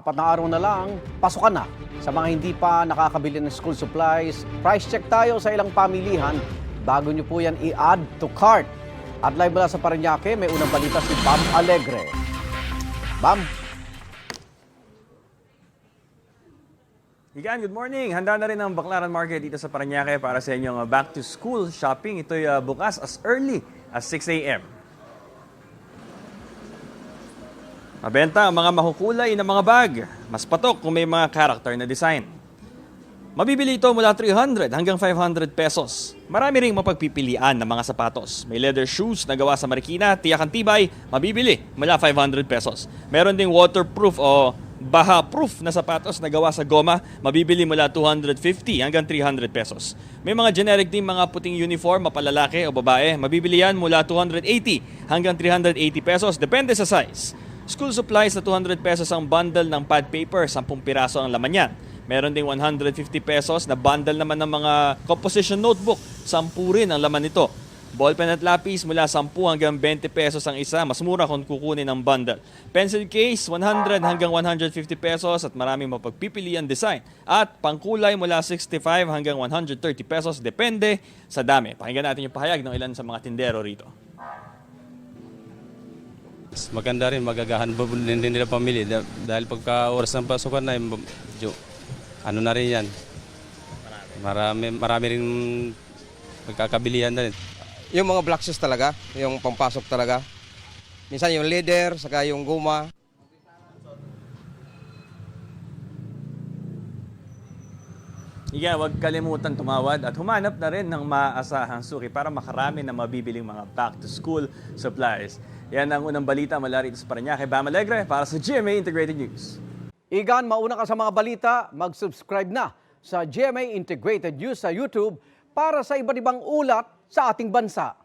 4 na araw na lang, pasukan na. Sa mga hindi pa nakakabili ng school supplies, price check tayo sa ilang pamilihan bago nyo po yan i-add to cart. At live mula sa Parañaque, may unang balita si Bam Alegre. Bam? Igan, good morning. Handa na rin ang Baclaran Market dito sa Parañaque para sa inyong back-to-school shopping. Ito'y bukas as early as 6 a.m. Mabenta ang mga makukulay na mga bag. Mas patok kung may mga character na design. Mabibili ito mula 300 hanggang 500 pesos. Marami ring mapagpipilian ng mga sapatos. May leather shoes na gawa sa Marikina, tiyak ang tibay, mabibili mula 500 pesos. Meron ding waterproof o baha-proof na sapatos na gawa sa goma, mabibili mula 250 hanggang 300 pesos. May mga generic din mga puting uniform, mapalalaki o babae, mabibili yan mula 280 hanggang 380 pesos, depende sa size. School supplies na 200 pesos ang bundle ng pad paper, 10 piraso ang laman yan. Meron ding 150 pesos na bundle naman ng mga composition notebook, 10 rin ang laman nito. Ballpen at lapis mula 10 hanggang 20 pesos ang isa, mas mura kung kukunin ang bundle. Pencil case, 100 hanggang 150 pesos at maraming mapagpipilian design. At pangkulay mula 65 hanggang 130 pesos, depende sa dami. Pakinggan natin yung pahayag ng ilan sa mga tindero rito. Maganda rin, magagahan din nila pamili dahil pagka oras ng pasukan na ano na rin yan. Marami rin magkakabilihan na rin. Yung mga black shoes talaga, yung pampasok talaga. Minsan yung leather, saka yung guma. Iga, huwag kalimutan tumawad at humanap na rin ng maaasahang suki para makarami na mabibiling mga back-to-school supplies. Yan ang unang balita mula rito sa Parañaque. Bam Alegre para sa GMA Integrated News. Igan, mauna ka sa mga balita, mag-subscribe na sa GMA Integrated News sa YouTube para sa iba't ibang ulat sa ating bansa.